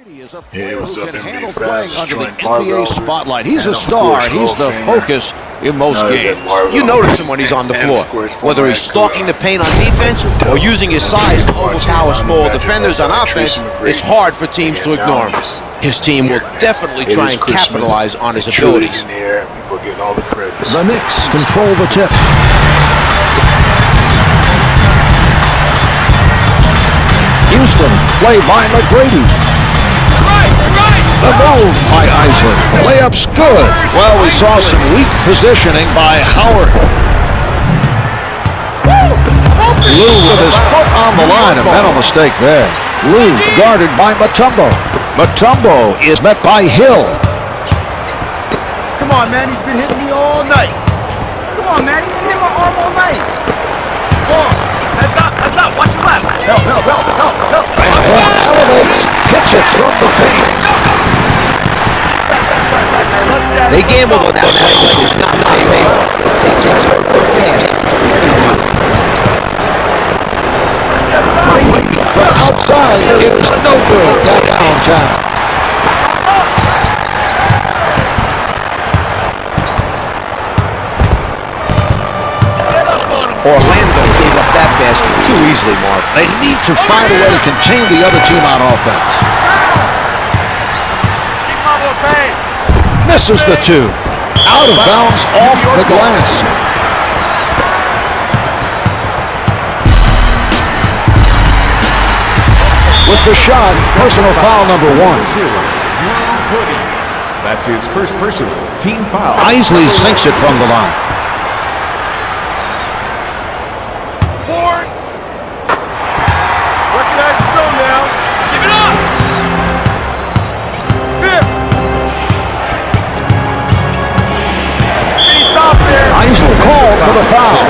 McGrady is a Hey, player what's who up, can NBA handle fans? playing under the Joined NBA Marvel. spotlight. He's a And of star. course, He's the Hall of Famer. focus in most Now games. that Marvel. You notice him when he's on the And floor, of course, whether he's stalking the paint on defense or using his size to overpower small defenders on offense. It's hard for teams to ignore him. His team will definitely try and capitalize on his abilities. In the air, people are getting all the credit. The Knicks control the tip. Houston, played by McGrady. The move by Isley. Layup's good. Well, we saw some weak positioning by Howard. Lou with his foot on the line. A mental mistake there. Lou guarded by Mutombo. Mutombo is met by Hill. Come on, man. He's been hitting me all night. Come on, man. He's been hitting my arm all night. Come on. Heads up. Watch your left. Help. Elevates. Hits it from the paint. They gambled on that. From outside, it's no good. Downtown. Orlando gave up that basket too easily, Mark. They need to find a way to contain the other team on offense. Misses the two. Out of bounds off the glass. With the shot, personal foul number 1. That's his first personal team foul. Isley sinks it from the line. Boards. Recognize the zone now. Give it up. Fifth. He's top there. Isley called for the foul.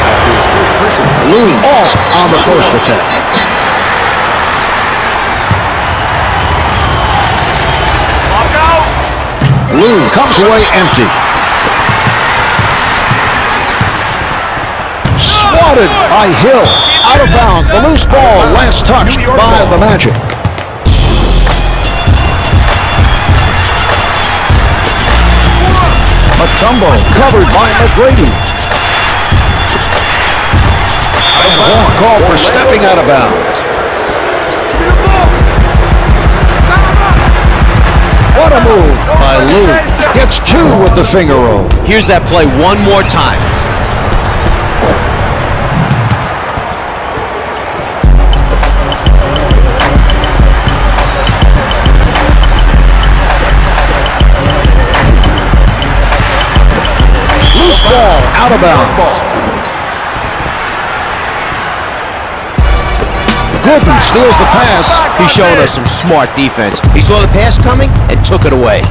That's his first personal. Lou off on the first attack. Lock out. Lou comes away empty. Swatted by Hill. Out of bounds. The loose ball last touched by the Magic. Mutombo covered by McGrady. Called for stepping out of bounds. What a move by Lou. Gets 2 with the finger roll. Here's that play one more time. Loose ball out of bounds. Gooden steals the pass. He's showing us some smart defense. He saw the pass coming and took it away.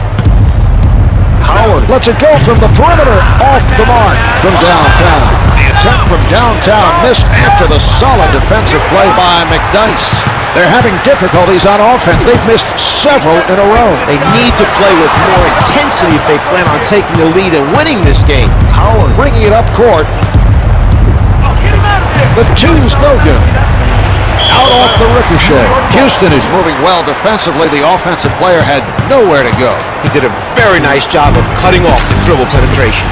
Howard lets it go from the perimeter, off the mark from downtown. The attempt from downtown missed after the solid defensive play by McDyess. They're having difficulties on offense. They've missed several in a row. They need to play with more intensity if they plan on taking the lead and winning this game. Howard bringing it up court. The two's no good. Out off the ricochet. Houston is moving well defensively. The offensive player had nowhere to go. He did a very nice job of cutting off the dribble penetration.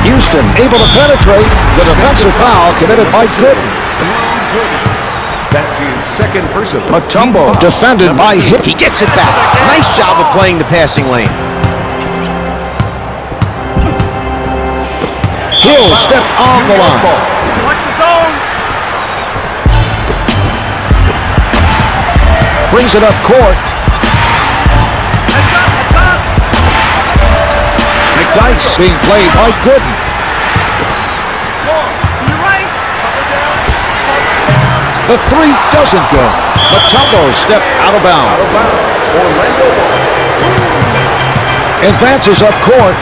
Houston able to penetrate. The defensive foul committed by Gooden. That's his second personal. Mutombo defended by Hill. He gets it back. Nice job of playing the passing lane. Hill stepped on the line. Watch the zone. Brings it up court. Heads up. McDyess being played by Gooden. To your right. The three doesn't go. Mutombo stepped out of bounds. Advances up court.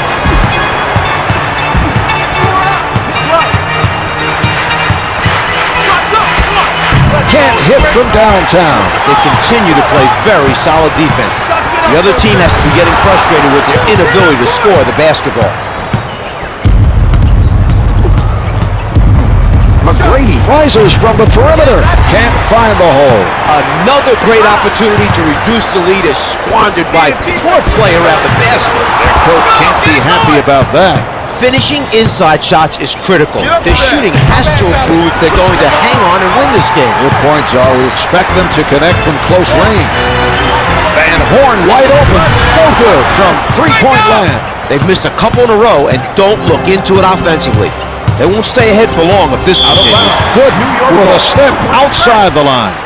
Can't hit from downtown. They continue to play very solid defense. The other team has to be getting frustrated with their inability to score the basketball. McGrady rises from the perimeter. Can't find the hole. Another great opportunity to reduce the lead is squandered by poor play around the basket. Their coach can't be happy about that. Finishing inside shots is critical. Their shooting has to improve if they're going to hang on and win this game. Good point, Joe. We expect them to connect from close range. Van Horn wide open. No good from three-point land. They've missed a couple in a row and don't look into it offensively. They won't stay ahead for long if this continues. Good with a step outside the line.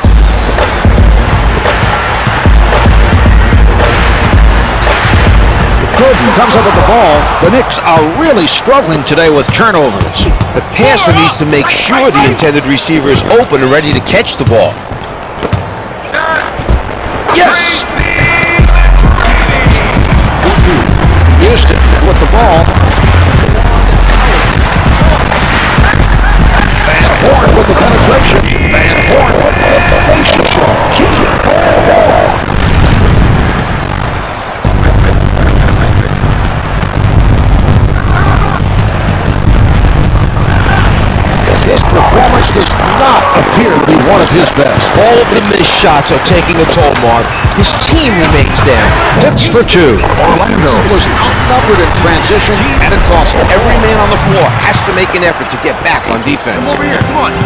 Gooden comes up with the ball. The Knicks are really struggling today with turnovers. The passer needs to make sure the intended receiver is open and ready to catch the ball. Yes! Houston with the ball. Van Horn with the penetration. Van Horn with the facial shot. His performance does not appear to be one of his best. All of the missed shots are taking a toll, Mark. His team remains down. Hits for two. Orlando was outnumbered in transition and it cost them. Every man on the floor has to make an effort to get back on defense. Come over here, come on.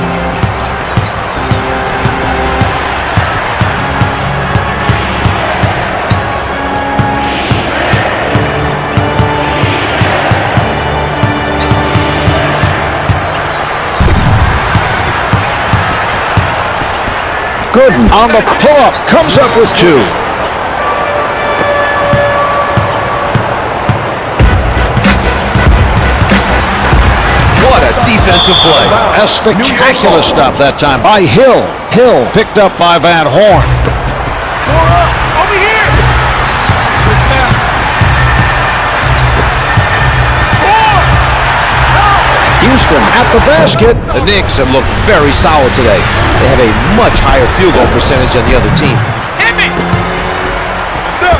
Gooden on the pull-up, comes up with two. What a defensive play. A spectacular stop that time by Hill. Hill picked up by Van Horn. Over here. Houston at the basket. The Knicks have looked very solid today. They have a much higher field goal percentage than the other team. Hit me. Sir.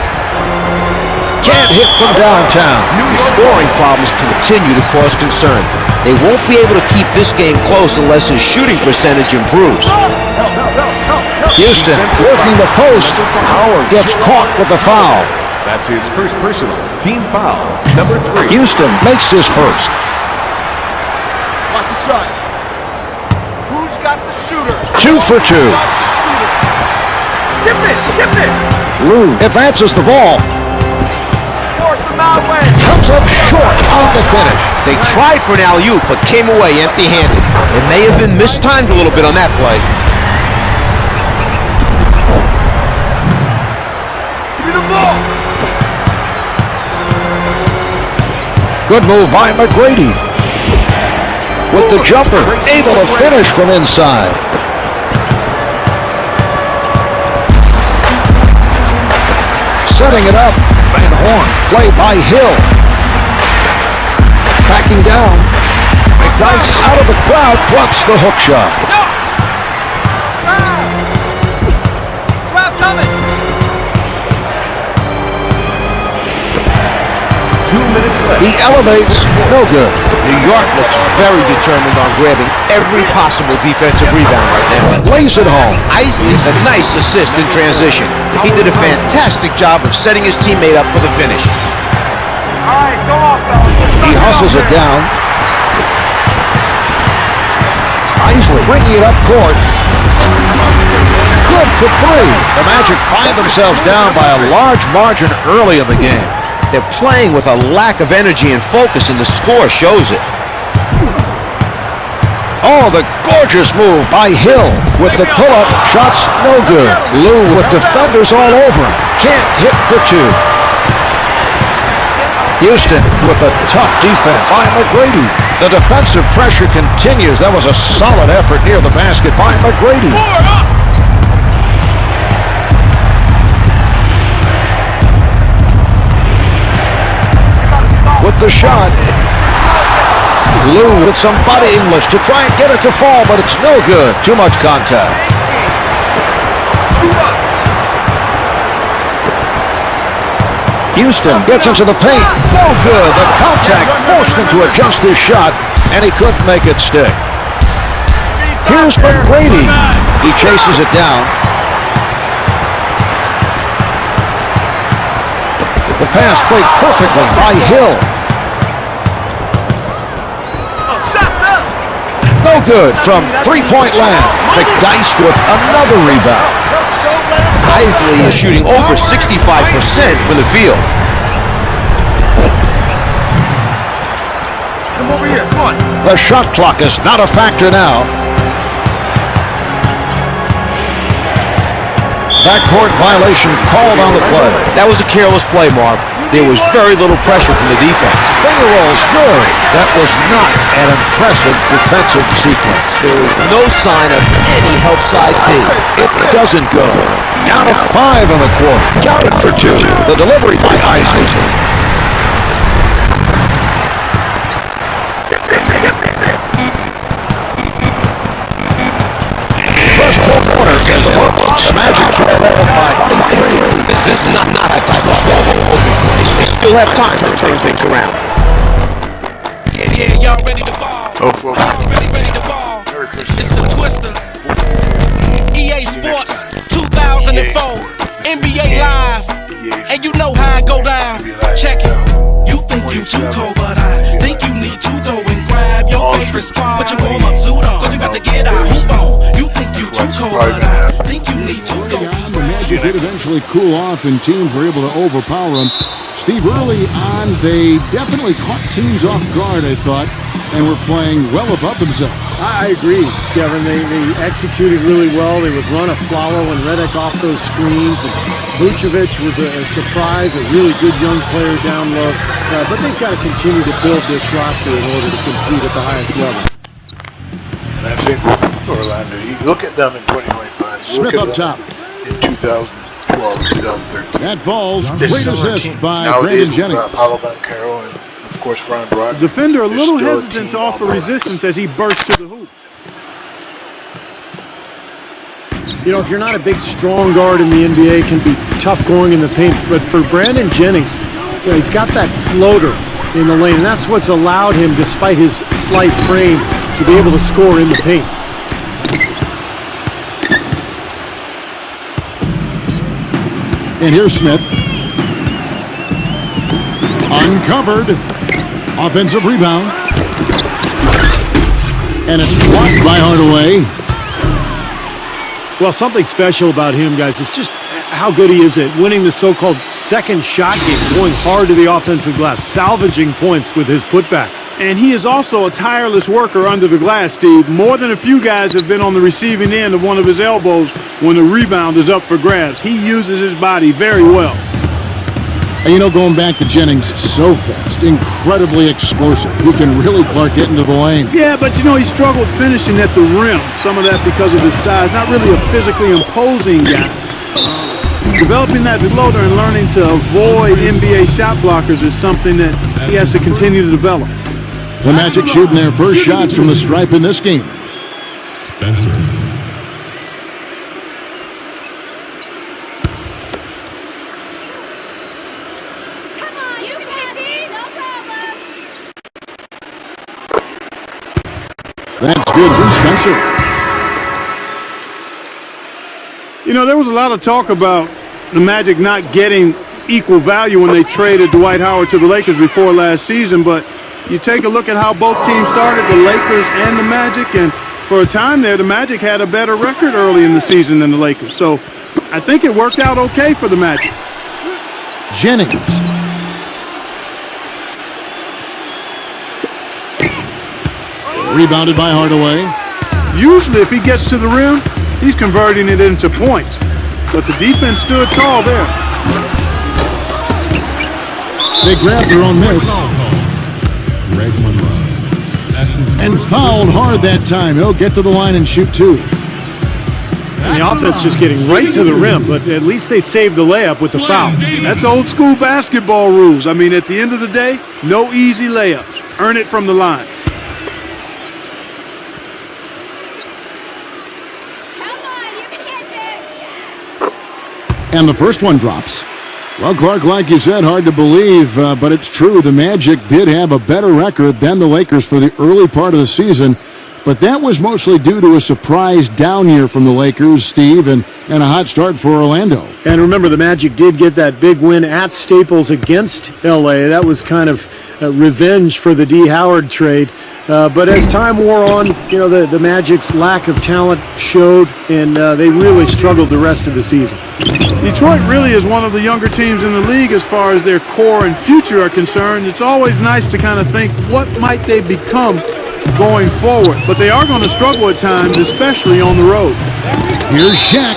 Can't hit from downtown. The scoring problems continue to cause concern. They won't be able to keep this game close unless his shooting percentage improves. Houston working the post. Howard gets caught with the foul. That's his first personal. Team foul. Number 3. Houston makes his first. Watch the shot. Who's got the shooter? 2 for 2. Got the shooter. Skip it, skip it. Lou advances the ball. Force him out way. Comes up short on the finish. They tried for an alley-oop, but came away empty-handed. It may have been mistimed a little bit on that play. Give me the ball. Good move by McGrady. With the jumper, able to finish from inside. Setting it up, Van Horn, play by Hill. Backing down, McDyess out of the crowd, drops the hook shot. Trap coming. 2 minutes left. He elevates, no good. New York looks very determined on grabbing every possible defensive rebound right now. Lays it home. Isley, a nice assist in transition. He did a fantastic job of setting his teammate up for the finish. All right, go off, fellas. He hustles it down. Isley bringing it up court. Good for 3. The Magic find themselves down by a large margin early in the game. They're playing with a lack of energy and focus, and the score shows it. Oh, the gorgeous move by Hill with the pull-up. Shots no good. Lou with defenders all over him. Can't hit for 2. Houston with a tough defense by McGrady. The defensive pressure continues. That was a solid effort near the basket by McGrady. With the shot. Lou with some body English to try and get it to fall, but it's no good. Too much contact. Houston gets into the paint. No good. The contact forced him to adjust his shot, and he couldn't make it stick. Here's McGrady. He chases it down. The pass played perfectly by Hill. No good from three-point land. McDyess with another rebound. Isley is shooting over 65% from the field. Come over here, come on. The shot clock is not a factor now. Backcourt violation called on the play. That was a careless play, Mark. There was very little pressure from the defense. Finger rolls good. That was not an impressive defensive sequence. There was no sign of any help side team. It doesn't go. Down to 5 in the quarter. Counted for 2. The delivery by Isley. First 4 quarters in the books. Magic trail by 3. This is not a type of they still have time to turn things around. Yeah, y'all ready to ball? Oh, Ready to ball. It's the Twister. EA Sports 2004. NBA Live. And you know how it go down. Check it. You think you too cold, but I think you need to go and grab your favorite squad. Put your warm-up suit on, cause we about to get our hoop on. You think you too cold, but I think you need to go. The Magic did eventually cool off and teams were able to overpower them. Steve, early on, they definitely caught teams off guard, I thought, and were playing well above themselves. I agree, Kevin. They executed really well. They would run a follow and Redick off those screens. And Vucevic was a surprise, a really good young player down low. But they've got to continue to build this roster in order to compete at the highest level. And I think with Orlando, you look at them in 2025. Smith up top. In 2012, 2013. That falls. Great This assist by nowadays, Brandon Jennings. Paolo Banchero and, of course, Fran Brogdon. Defender a They're little still a hesitant to team offer on the resistance as he bursts to the hoop. You know, if you're not a big, strong guard in the NBA, it can be tough going in the paint. But for Brandon Jennings, you know, he's got that floater in the lane, and that's what's allowed him, despite his slight frame, to be able to score in the paint. And here's Smith. Uncovered. Offensive rebound. And it's blocked by Hardaway. Well, something special about him, guys, is just how good he is at winning the so-called second shot game, going hard to the offensive glass, salvaging points with his putbacks. And he is also a tireless worker under the glass, Steve. More than a few guys have been on the receiving end of one of his elbows when the rebound is up for grabs. He uses his body very well. And you know, going back to Jennings, so fast, incredibly explosive. He can really Clark get into the lane. Yeah, but you know, he struggled finishing at the rim. Some of that because of his size. Not really a physically imposing guy. Developing that floater and learning to avoid NBA shot blockers is something that he has to continue to develop. The Magic shooting their first shots from the stripe in this game. Spencer. That's good from Spencer. You know, there was a lot of talk about the Magic not getting equal value when they traded Dwight Howard to the Lakers before last season, but you take a look at how both teams started, the Lakers and the Magic, and for a time there, the Magic had a better record early in the season than the Lakers. So I think it worked out okay for the Magic. Jennings. Rebounded by Hardaway. Usually if he gets to the rim, he's converting it into points. But the defense stood tall there. They grabbed their own miss. Greg Monroe. That's his And fouled hard that time. He'll get to the line and shoot two. And the offense just getting right to the rim, but at least they saved the layup with the foul. That's old school basketball rules. I mean, at the end of the day, no easy layups. Earn it from the line. And the first one drops. Well, Clark, like you said, hard to believe, but it's true. The Magic did have a better record than the Lakers for the early part of the season, But that was mostly due to a surprise down year from the Lakers, Steve, and a hot start for Orlando. And remember, the Magic did get that big win at Staples against L.A. That was kind of revenge for the D. Howard trade. But as time wore on, the Magic's lack of talent showed, and they really struggled the rest of the season. Detroit really is one of the younger teams in the league as far as their core and future are concerned. It's always nice to kind of think, what might they become going forward? But they are going to struggle at times, especially on the road. Here's Shaq.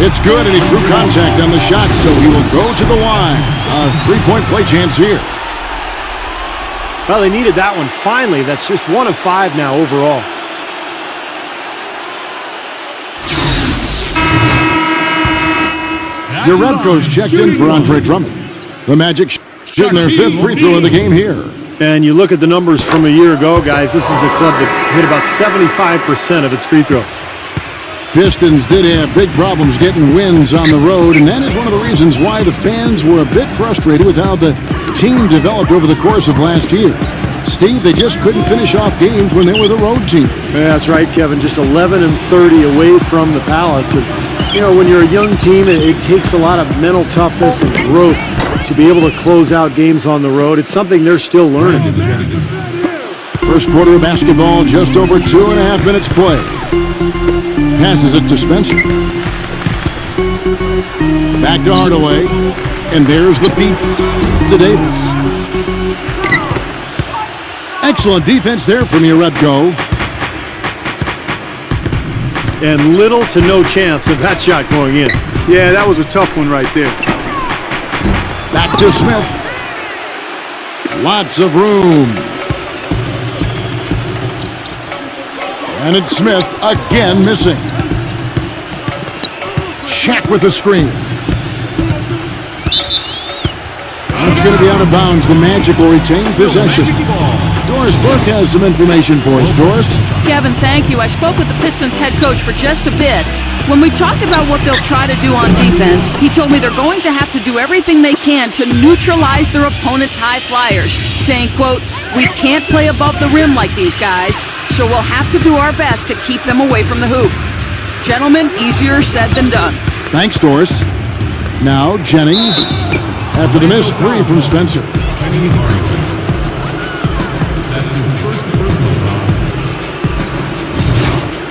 It's good, and he drew contact on the shot, so he will go to the line. A three-point play chance here. Well, they needed that one finally. That's just 1 of 5 now overall. Jerebko's checked in for Andre Drummond. The Magic shooting their 5th free throw of the game here. And you look at the numbers from a year ago, guys, this is a club that hit about 75% of its free throws. Pistons did have big problems getting wins on the road, and that is one of the reasons why the fans were a bit frustrated with how the team developed over the course of last year. Steve, they just couldn't finish off games when they were the road team. Yeah, that's right, Kevin. Just 11 and 30 away from the Palace. And, when you're a young team, it takes a lot of mental toughness and growth to be able to close out games on the road. It's something they're still learning. First quarter of basketball, just over 2.5 minutes play. Passes it to Spencer. Back to Hardaway. And there's the feed to Davis. Excellent defense there from Jerebko. And little to no chance of that shot going in. Yeah, that was a tough one right there. Back to Smith. Lots of room. And it's Smith again missing. Shaq with the screen. And it's going to be out of bounds. The Magic will retain possession. Doris Burke has some information for us. Doris? Kevin, thank you. I spoke with the Pistons head coach for just a bit. When we talked about what they'll try to do on defense, he told me they're going to have to do everything they can to neutralize their opponent's high flyers, saying, quote, "We can't play above the rim like these guys, so we'll have to do our best to keep them away from the hoop." Gentlemen, easier said than done. Thanks, Doris. Now Jennings after the missed 3 from Spencer.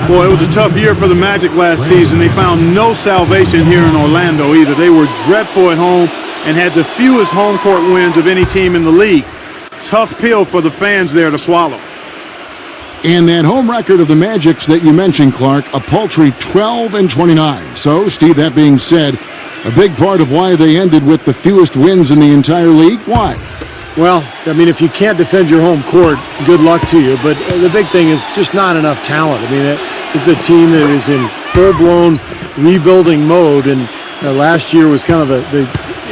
Boy, it was a tough year for the Magic last season. They found no salvation here in Orlando either. They were dreadful at home and had the fewest home court wins of any team in the league. Tough pill for the fans there to swallow. And that home record of the Magic's that you mentioned, Clark, a paltry 12 and 29. So, Steve, that being said, a big part of why they ended with the fewest wins in the entire league. Why? Well, I mean, if you can't defend your home court, good luck to you. But the big thing is just not enough talent. I mean, it's a team that is in full-blown rebuilding mode, and last year was kind of the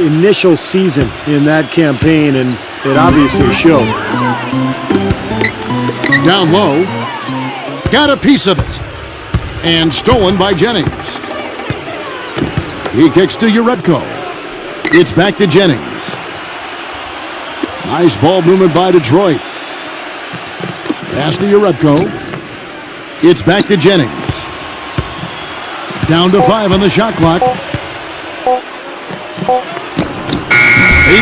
initial season in that campaign, and it obviously showed. Down low, got a piece of it, and stolen by Jennings. He kicks to Jerebko. It's back to Jennings. Nice ball movement by Detroit. Pass to Jerebko. It's back to Jennings. Down to 5 on the shot clock. 8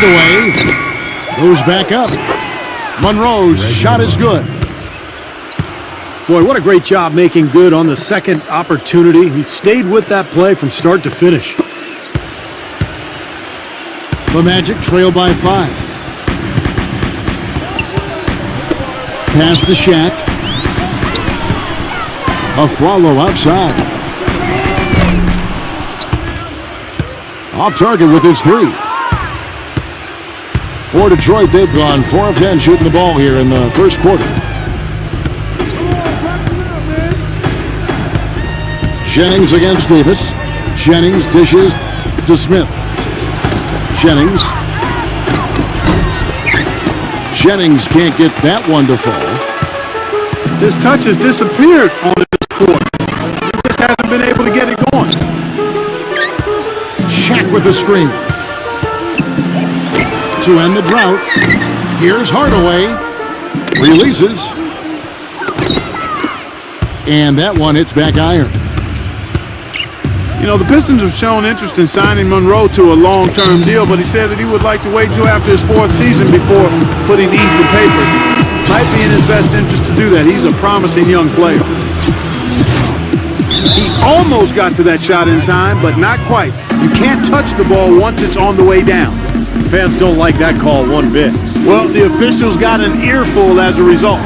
away. Goes back up. Monroe's shot is good. Boy, what a great job making good on the second opportunity. He stayed with that play from start to finish. The Magic trail by 5. Pass to Shaq. Aflalo outside. Off target with his 3. For Detroit, they've gone 4 of 10 shooting the ball here in the first quarter. Jennings against Davis. Jennings dishes to Smith. Jennings. Jennings can't get that one to fall. His touch has disappeared on this court. He just hasn't been able to get it going. Shaq with the screen. To end the drought, here's Hardaway. Releases. And that one hits back iron. You know, the Pistons have shown interest in signing Monroe to a long-term deal, but he said that he would like to wait until after his 4th season before putting ink to paper. Might be in his best interest to do that. He's a promising young player. He almost got to that shot in time, but not quite. You can't touch the ball once it's on the way down. Fans don't like that call one bit. Well, the officials got an earful as a result.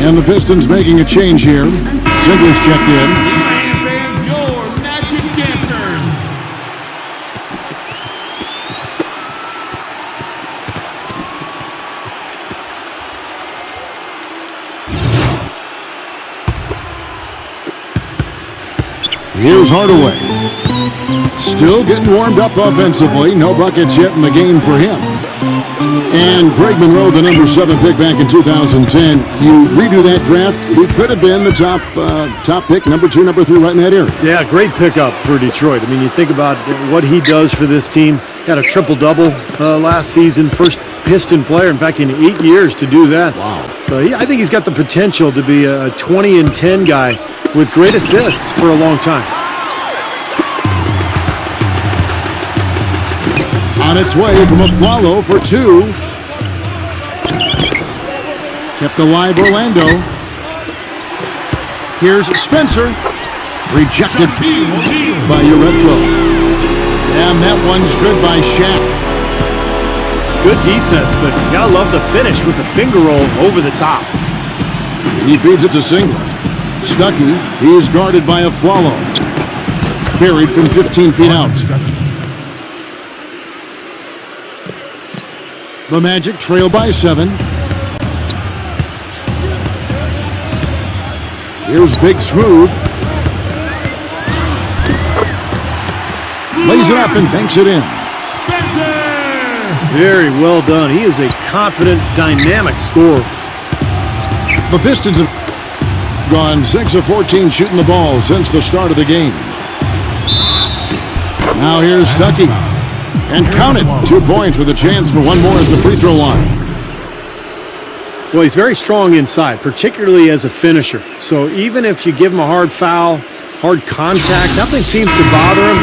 And the Pistons making a change here. Singles checked in. Fans, your magic dancers. Here's Hardaway. Still getting warmed up offensively. No buckets yet in the game for him. And Greg Monroe, the number 7 pick back in 2010. You redo that draft, he could have been the top pick, number 2, number 3, right in that area. Yeah, great pickup for Detroit. I mean, you think about what he does for this team. Got a triple-double last season, first Piston player, in fact, in 8 years to do that. Wow. So I think he's got the potential to be a 20-10 guy with great assists for a long time. On its way from a follow for 2. Kept alive Orlando. Here's Spencer. Rejected by Urebko. And that one's good by Shaq. Good defense, but you gotta love the finish with the finger roll over the top. He feeds it to Singler. Stuckey, he's guarded by a follow. Buried from 15 feet out. The Magic trail by 7. Here's Big Smooth. Lays it up and banks it in. Very well done. He is a confident, dynamic scorer. The Pistons have gone 6 of 14 shooting the ball since the start of the game. Now here's Stuckey. And count it, 2 points with a chance for one more as the free throw line. Well, he's very strong inside, particularly as a finisher. So even if you give him a hard foul, hard contact, nothing seems to bother him.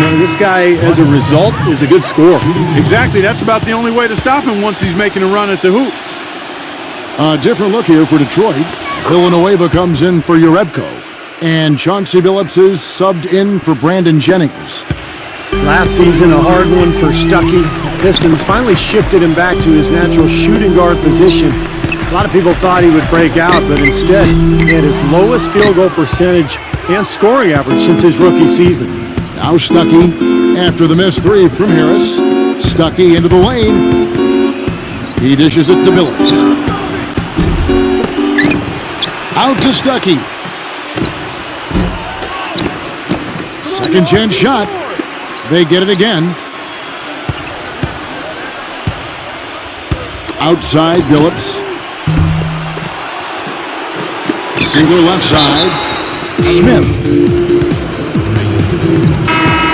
And this guy, as a result, is a good scorer. Exactly. That's about the only way to stop him once he's making a run at the hoop. A different look here for Detroit. Villanueva comes in for Urebko. And Chauncey Billups is subbed in for Brandon Jennings. Last season, a hard one for Stuckey. Pistons finally shifted him back to his natural shooting guard position. A lot of people thought he would break out, but instead, he had his lowest field goal percentage and scoring average since his rookie season. Now Stuckey, after the missed 3 from Harris. Stuckey into the lane. He dishes it to Billups. Out to Stuckey. Second chance shot. They get it again. Outside, Billups. Singler left side. Smith.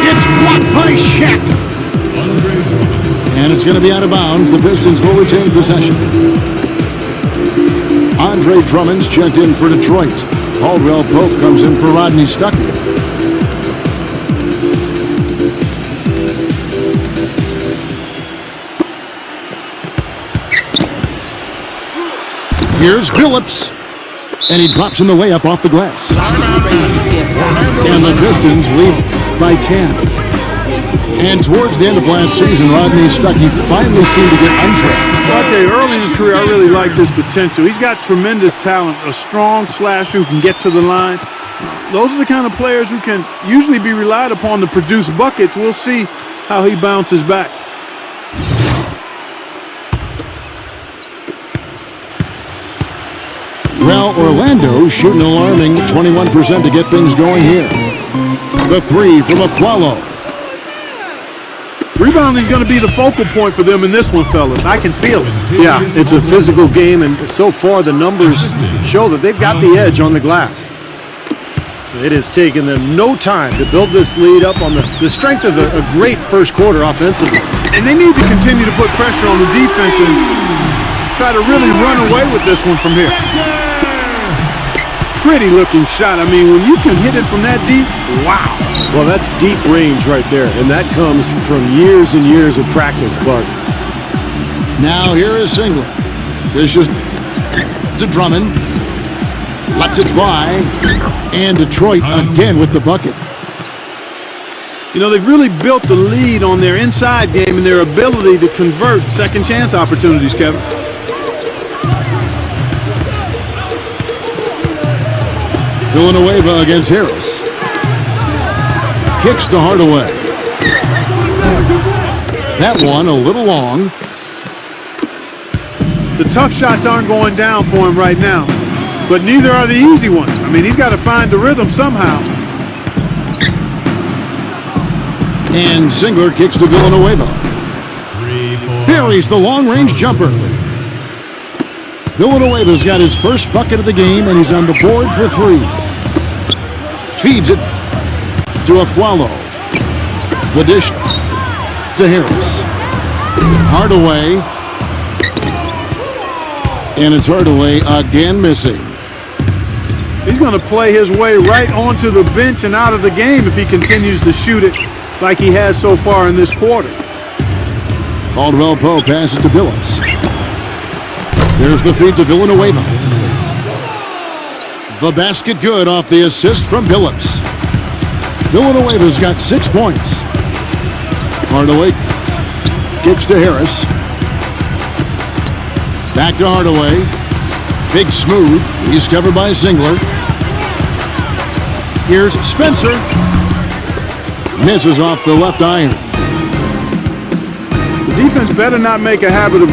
It's blocked by Shaq. And it's going to be out of bounds. The Pistons will retain possession. Andre Drummond's checked in for Detroit. Caldwell Pope comes in for Rodney Stuckey. Here's Billups, and he drops in the layup off the glass. And the Pistons lead by 10. And towards the end of last season, Rodney Stuckey finally seemed to get untrapped. Well, I'll tell you, early in his career, I really liked his potential. He's got tremendous talent, a strong slasher who can get to the line. Those are the kind of players who can usually be relied upon to produce buckets. We'll see how he bounces back. Well, Orlando shooting alarming 21% to get things going here. The 3 from Aflalo. Rebounding is going to be the focal point for them in this one, fellas. I can feel it. Yeah, it's a physical game, and so far the numbers show that they've got the edge on the glass. It has taken them no time to build this lead up on the strength of a great first quarter offensively. And they need to continue to put pressure on the defense and try to really run away with this one from here. pretty looking shot. I mean, when you can hit it from that deep, wow. Well, that's deep range right there, and that comes from years and years of practice, Clark. Now here is Singler. Dishes to Drummond. Lets it fly. And Detroit again with the bucket. You know, they've really built the lead on their inside game and their ability to convert second chance opportunities, Kevin. Villanueva against Harris. Kicks to Hardaway. That one a little long. The tough shots aren't going down for him right now, but neither are the easy ones. I mean, he's got to find the rhythm somehow. And Singler kicks to Villanueva. Buries the long-range jumper. Villanueva's got his first bucket of the game, and he's on the board for 3. Feeds it to Aflalo. The dish to Harris. Hardaway. And it's Hardaway again missing. He's going to play his way right onto the bench and out of the game if he continues to shoot it like he has so far in this quarter. Caldwell Pope passes to Billups. There's the feed to Villanueva. The basket good off the assist from Billups. Villanueva's got 6 points. Hardaway kicks to Harris. Back to Hardaway. Big smooth. He's covered by Singler. Here's Spencer. Misses off the left iron. The defense better not make a habit of